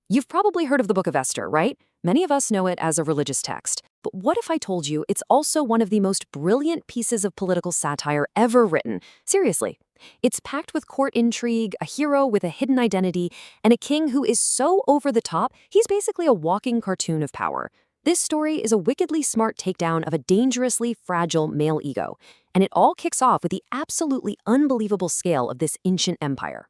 You've probably heard of the Book of Esther, right? Many of us know it as a religious text. But what if I told you it's also one of the most brilliant pieces of political satire ever written? Seriously. It's packed with court intrigue, a hero with a hidden identity, and a king who is so over the top, he's basically a walking cartoon of power. This story is a wickedly smart takedown of a dangerously fragile male ego, and it all kicks off with the absolutely unbelievable scale of this ancient empire.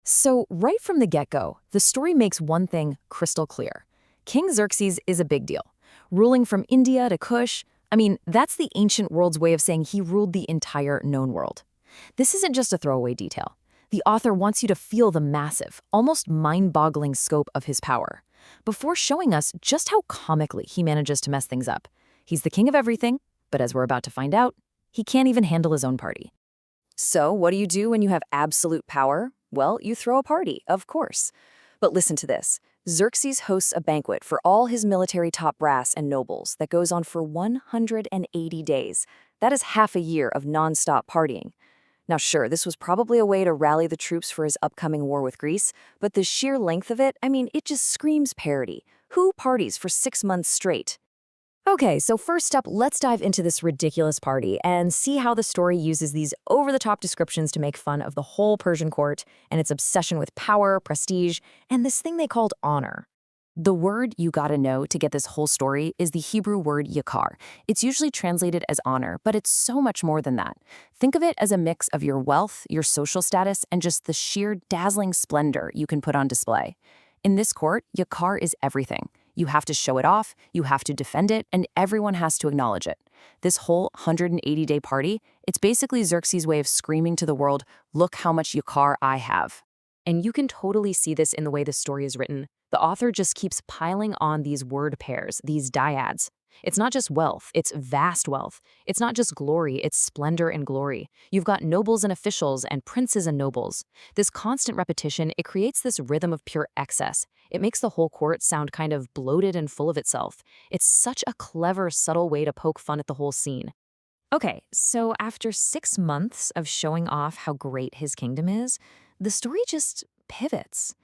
So, right from the get-go, the story makes one thing crystal clear. King Xerxes is a big deal. Ruling from India to Kush, that's the ancient world's way of saying he ruled the entire known world. This isn't just a throwaway detail. The author wants you to feel the massive, almost mind-boggling scope of his power, before showing us just how comically he manages to mess things up. He's the king of everything, but as we're about to find out, he can't even handle his own party. So, what do you do when you have absolute power? Well, you throw a party, of course. But listen to this. Xerxes hosts a banquet for all his military top brass and nobles that goes on for 180 days. That is half a year of non-stop partying. Now sure, this was probably a way to rally the troops for his upcoming war with Greece, but the sheer length of it, it just screams parody. Who parties for 6 months straight? Okay, so first up, let's dive into this ridiculous party and see how the story uses these over-the-top descriptions to make fun of the whole Persian court and its obsession with power, prestige, and this thing they called honor. The word you gotta know to get this whole story is the Hebrew word yakar. It's usually translated as honor, but it's so much more than that. Think of it as a mix of your wealth, your social status, and just the sheer dazzling splendor you can put on display. In this court, yakar is everything. You have to show it off, you have to defend it, and everyone has to acknowledge it. This whole 180-day party, it's basically Xerxes' way of screaming to the world, look how much yakar I have. And you can totally see this in the way the story is written. The author just keeps piling on these word pairs, these dyads. It's not just wealth, it's vast wealth. It's not just glory, it's splendor and glory. You've got nobles and officials and princes and nobles. This constant repetition, it creates this rhythm of pure excess. It makes the whole court sound kind of bloated and full of itself. It's such a clever, subtle way to poke fun at the whole scene. Okay, so after 6 months of showing off how great his kingdom is, the story just pivots.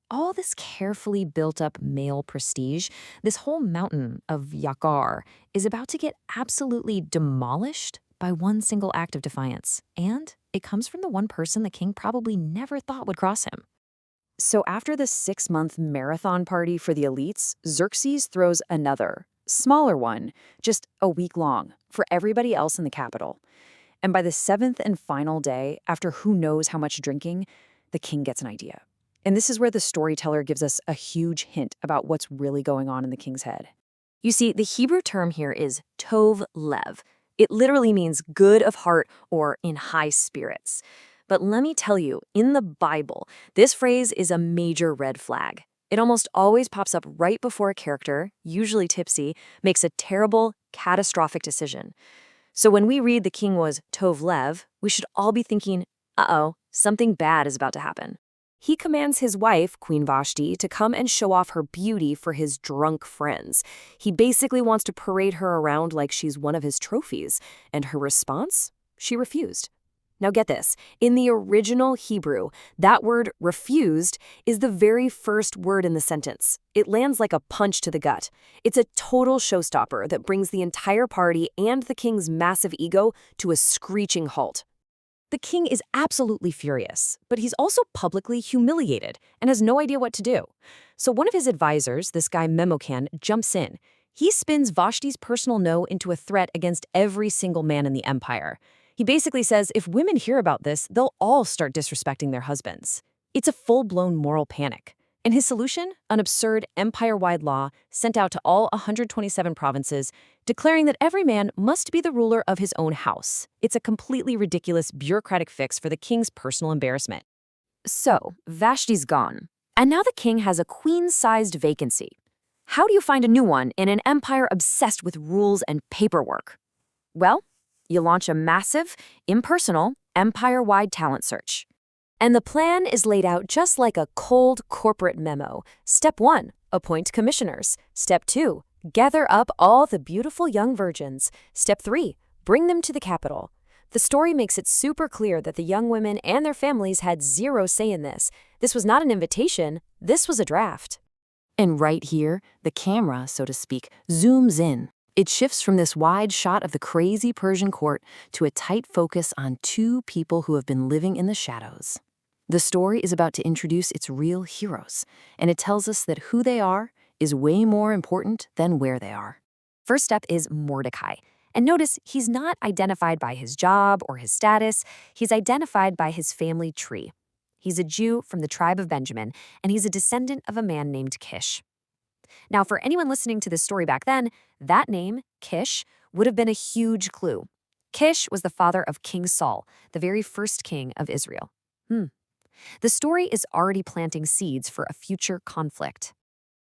All this carefully built-up male prestige, this whole mountain of yakar, is about to get absolutely demolished by one single act of defiance. And it comes from the one person the king probably never thought would cross him. So after the 6-month marathon party for the elites, Xerxes throws another, smaller one, just a week long, for everybody else in the capital. And by the 7th and final day, after who knows how much drinking, the king gets an idea. And this is where the storyteller gives us a huge hint about what's really going on in the king's head. You see, the Hebrew term here is tov lev. It literally means good of heart or in high spirits. But let me tell you, in the Bible, this phrase is a major red flag. It almost always pops up right before a character, usually tipsy, makes a terrible, catastrophic decision. So when we read the king was tov lev, we should all be thinking, uh-oh, something bad is about to happen. He commands his wife, Queen Vashti, to come and show off her beauty for his drunk friends. He basically wants to parade her around like she's one of his trophies. And her response? She refused. Now get this, in the original Hebrew, that word refused is the very first word in the sentence. It lands like a punch to the gut. It's a total showstopper that brings the entire party and the king's massive ego to a screeching halt. The king is absolutely furious, but he's also publicly humiliated and has no idea what to do. So one of his advisors, this guy Memocan, jumps in. He spins Vashti's personal no into a threat against every single man in the empire. He basically says if women hear about this, they'll all start disrespecting their husbands. It's a full-blown moral panic. And his solution? An absurd empire-wide law sent out to all 127 provinces, declaring that every man must be the ruler of his own house. It's a completely ridiculous bureaucratic fix for the king's personal embarrassment. So, Vashti's gone. And now the king has a queen-sized vacancy. How do you find a new one in an empire obsessed with rules and paperwork? Well, you launch a massive, impersonal, empire-wide talent search. And the plan is laid out just like a cold corporate memo. Step 1, appoint commissioners. Step 2, gather up all the beautiful young virgins. Step 3, bring them to the capital. The story makes it super clear that the young women and their families had zero say in this. This was not an invitation, this was a draft. And right here, the camera, so to speak, zooms in. It shifts from this wide shot of the crazy Persian court to a tight focus on two people who have been living in the shadows. The story is about to introduce its real heroes, and it tells us that who they are is way more important than where they are. First up is Mordecai. And notice he's not identified by his job or his status, he's identified by his family tree. He's a Jew from the tribe of Benjamin, and he's a descendant of a man named Kish. Now, for anyone listening to this story back then, that name, Kish, would have been a huge clue. Kish was the father of King Saul, the very first king of Israel. The story is already planting seeds for a future conflict.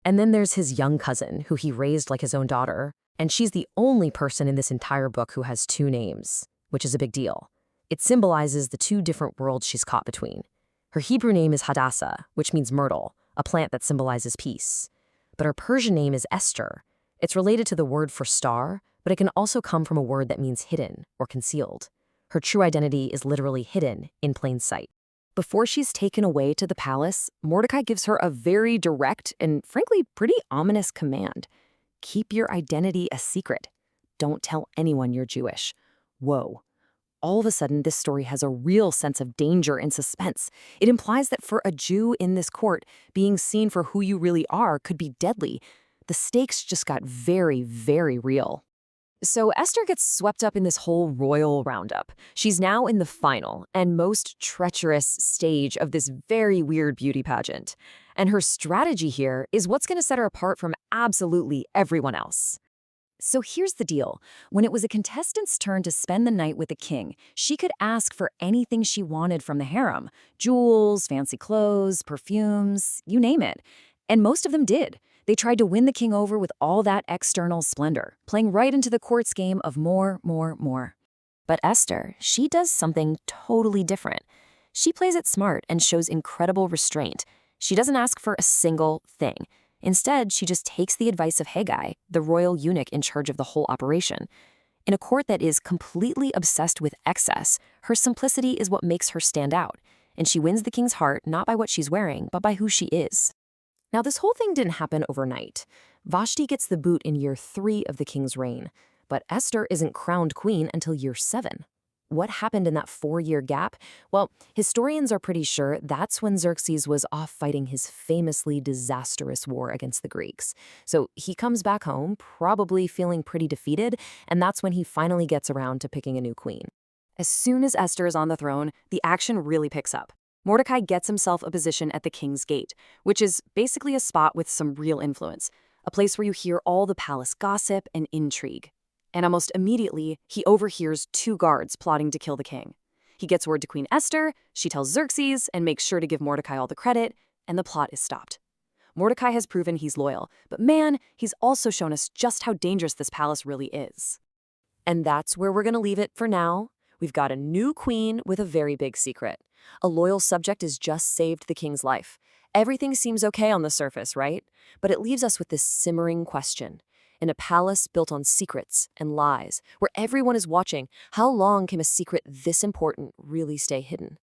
And then there's his young cousin, who he raised like his own daughter, and she's the only person in this entire book who has two names, which is a big deal. It symbolizes the two different worlds she's caught between. Her Hebrew name is Hadassah, which means myrtle, a plant that symbolizes peace. But her Persian name is Esther. It's related to the word for star, but it can also come from a word that means hidden or concealed. Her true identity is literally hidden in plain sight. Before she's taken away to the palace, Mordecai gives her a very direct and frankly pretty ominous command. Keep your identity a secret. Don't tell anyone you're Jewish. Whoa. All of a sudden, this story has a real sense of danger and suspense. It implies that for a Jew in this court, being seen for who you really are could be deadly. The stakes just got very, very real. So Esther gets swept up in this whole royal roundup. She's now in the final and most treacherous stage of this very weird beauty pageant. And her strategy here is what's going to set her apart from absolutely everyone else. So here's the deal. When it was a contestant's turn to spend the night with the king, she could ask for anything she wanted from the harem. Jewels, fancy clothes, perfumes, you name it. And most of them did. They tried to win the king over with all that external splendor, playing right into the court's game of more, more, more. But Esther, she does something totally different. She plays it smart and shows incredible restraint. She doesn't ask for a single thing. Instead, she just takes the advice of Haggai, the royal eunuch in charge of the whole operation. In a court that is completely obsessed with excess, her simplicity is what makes her stand out, and she wins the king's heart not by what she's wearing, but by who she is. Now, this whole thing didn't happen overnight. Vashti gets the boot in year 3 of the king's reign, but Esther isn't crowned queen until year 7. What happened in that 4-year gap? Well, historians are pretty sure that's when Xerxes was off fighting his famously disastrous war against the Greeks. So he comes back home, probably feeling pretty defeated, and that's when he finally gets around to picking a new queen. As soon as Esther is on the throne, the action really picks up. Mordecai gets himself a position at the king's gate, which is basically a spot with some real influence, a place where you hear all the palace gossip and intrigue. And almost immediately, he overhears 2 guards plotting to kill the king. He gets word to Queen Esther, she tells Xerxes, and makes sure to give Mordecai all the credit, and the plot is stopped. Mordecai has proven he's loyal, but man, he's also shown us just how dangerous this palace really is. And that's where we're going to leave it for now. We've got a new queen with a very big secret. A loyal subject has just saved the king's life. Everything seems okay on the surface, right? But it leaves us with this simmering question. In a palace built on secrets and lies, where everyone is watching, how long can a secret this important really stay hidden?